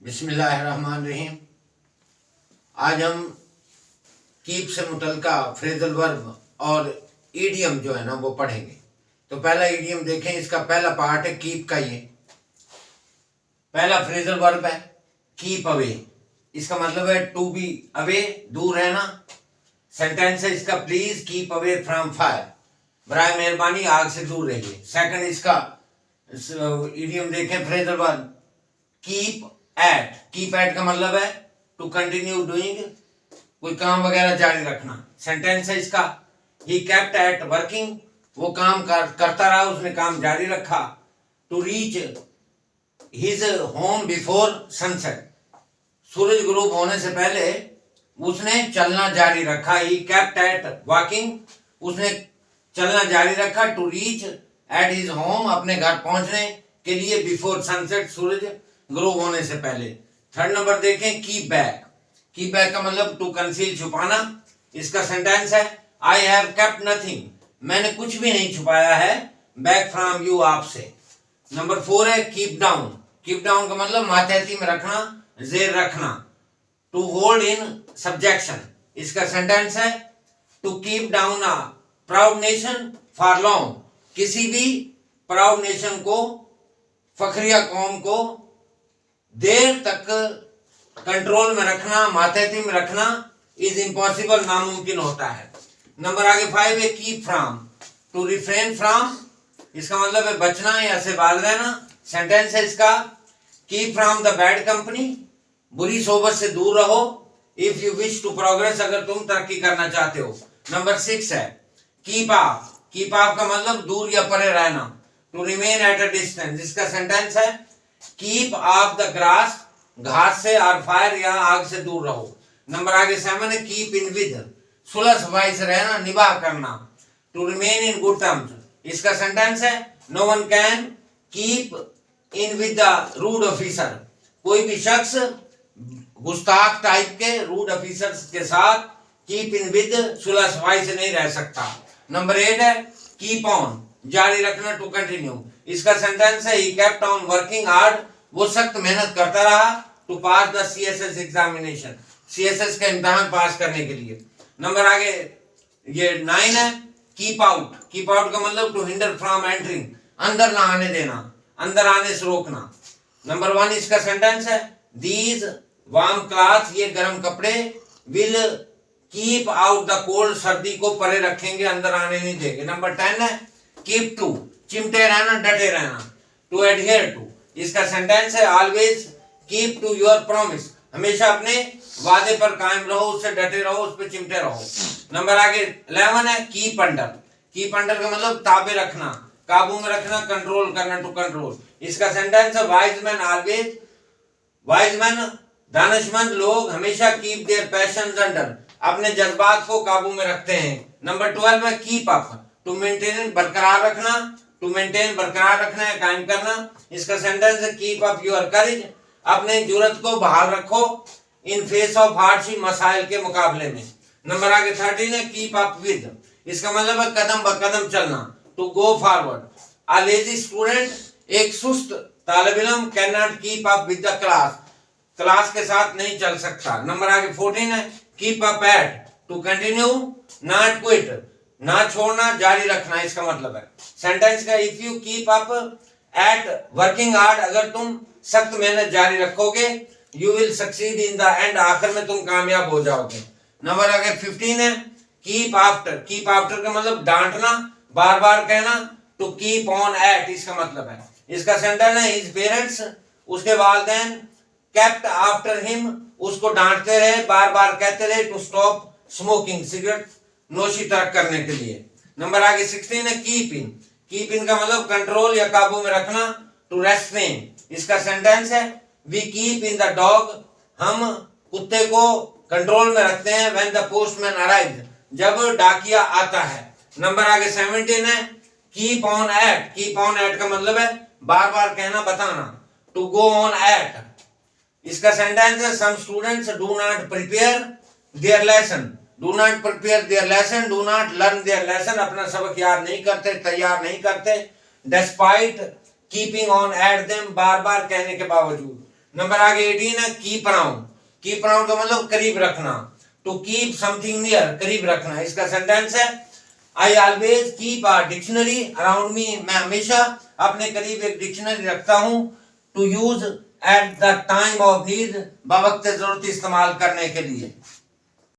बिस्मिल्लाहिर्रहमानिर्रहीम। आज हम कीप से मुतल्लिका फ्रेजल वर्ब और ईडियम जो है ना वो पढ़ेंगे। तो पहला ईडियम देखें, इसका पहला पार्ट है कीप का। ये पहला फ्रेजल वर्ब है कीप अवे। इसका मतलब है टू बी अवे, दूर रहना। सेंटेंस है इसका, please keep away from fire, बराए मेहरबानी आग से दूर रहिए। सेकंड इसका ईडियम देखें, phrasal verb keep at. Keep at का मतलब है टू कंटिन्यू डूइंग, कोई काम वगैरह जारी रखना। सेंटेंस है इसका, ही केप्ट एट वर्किंग, वो काम करता रहा, उसने काम जारी रखा। To reach his home before sunset, सूरज गुरूब होने से पहले उसने चलना जारी रखा। ही केप्ट एट वॉकिंग, उसने चलना जारी रखा। To reach at his home, अपने घर पहुंचने के लिए। बिफोर सनसेट, सूरज ग्रूब होने से पहले। थर्ड नंबर देखें, कीप बैक। कीप बैक का मतलब टू कंसील, छुपाना। इसका सेंटेंस है, आई हैव केप्ट नथिंग, मैंने कुछ भी नहीं छुपाया है, बैक फ्रॉम यू, आपसे। नंबर 4 है कीप डाउन। कीप डाउन का मतलब मातहती में रखना, जेर रखना। टू होल्ड इन सब्जेक्शन, इसका सेंटेंस है, to keep down a proud nation for long, किसी भी प्राउड नेशन को, फखरिया कौम को देर तक कंट्रोल में रखना, मातहती में रखना इज इम्पॉसिबल, नामुमकिन होता है। नंबर आगे 5 है keep from, to refrain from, इसका मतलब है बचना या से बाज रहना। सेंटेंस है इसका, keep from the bad company, बुरी सोबत से दूर रहो। If you wish to progress, अगर तुम तरक्की करना चाहते हो। नंबर 6 है कीप ऑफ। कीप ऑफ का मतलब दूर या परे रहना, to remain at a distance. इसका सेंटेंस है, कीप ऑफ द ग्रास, घास से, और फायर या आग से दूर रहो। नंबर आगे 7 है कीप इन विद, सुलह सफाई से रहना, निभाह करना, to remain in good terms. इसका सेंटेंस है, no one can keep in with the rude officer, कोई भी शख्स गुस्ताख टाइप के रूड ऑफिसर्स के साथ कीप इन विद, सुलह सफाई से नहीं रह सकता। नंबर 8 है कीप ऑन, जारी रखना, टू कंटिन्यू। इसका सेंटेंस है, he kept on working hard, वो सख्त मेहनत करता रहा, to pass the CSS examination, CSS का इम्तिहान पास करने के लिए। नंबर आगे ये 9 है कीप आउट। कीप आउट का मतलब टू हिंडर फ्रॉम एंटरिंग, अंदर ना आने देना, अंदर आने से रोकना। नंबर 1 इसका सेंटेंस है, दीज वार्म क्लॉथ, ये गर्म कपड़े, will keep out the cold, सर्दी को परे रखेंगे, अंदर आने नहीं देंगे। नंबर 10 है कीप टू, चिमटे रहना, डटे रहना, टू एडहियर टू। इसका सेंटेंस है, always keep to your promise, हमेशा अपने वादे पर कायम रहो, उससे डटे रहो, उस पर चिमटे रहो। नंबर आगे 11 है कीप अंडर। कीप अंडर का मतलब ताबे रखना, काबू में रखना, कंट्रोल करना, टू कंट्रोल। इसका सेंटेंस है, wise man always, wise man दानिशमंद लोग हमेशा कीप देयर पैशंस अंडर, अपने जज्बात को काबू में रखते हैं। नंबर 12 है कीप अप, टू मेंटेन, बरकरार रखना, टू मेंटेन बरकरार रखना है, कायम करना। इसका सेंटेंस है, कीप अप योर करेज, अपने जुर्रत को बहाल रखो, इन फेस ऑफ हार्डशिप, मसाइल के मुकाबले में। नंबर आगे 13 है कीप अप विद, इसका मतलब है कदम ब कदम चलना, to go forward. A lazy student, एक सुस्त तालिब इल्म, can not keep up with the class, class के साथ नहीं चल सकता। नंबर आगे 14 है keep up at, to continue, not quit, ना छोड़ना, जारी रखना, इसका मतलब है। सेंटेंस का, if you keep up at working hard, अगर तुम सख्त मेहनत जारी रखोगे, you will succeed in the end, आखिर में तुम कामयाब हो जाओगे। नंबर आगे 15 है कीप आफ्टर। कीप आफ्टर का मतलब डांटना, बार बार कहना, टू कीप ऑन एट, इसका मतलब है। इसका सेंटेंस है, हिज पेरेंट्स, उसके वालिदैन, केप्ट आफ्टर हिम, उसको डांटते रहे, बार बार कहते रहे, टू स्टॉप स्मोकिंग, सिगरेट नोशी तर्क करने के लिए। नंबर आगे 16 है कीप इन। कीप इन का मतलब कंट्रोल या काबू में रखना, टू रेस्ट्रेन। इसका सेंटेंस है, we keep in the dog, हम कुत्ते को कंट्रोल में रखते हैं, व्हेन द पोस्टमैन अराइव्ड, जब डाकिया आता है। नंबर आगे 17 है keep on at. Keep on at का मतलब है बार बार कहना, बताना, टू गो ऑन एट। इसका सेंटेंस है, some students do not prepare their lesson, do not prepare their lesson, do not learn their lesson, अपना सबक याद नहीं करते, तैयार नहीं करते, despite keeping on at them, बार बार कहने के बावजूद। नंबर आगे 18 है कीप अराउंड। कीप अराउंड का मतलब करीब रखना, टू कीप समथिंग नियर, करीब रखना। इसका सेंटेंस है I always keep a dictionary around me, मैं हमेशा अपने करीब एक डिक्शनरी रखता हूं, to use at the time of need, बवक्त जरूरत इस्तेमाल करने के लिए।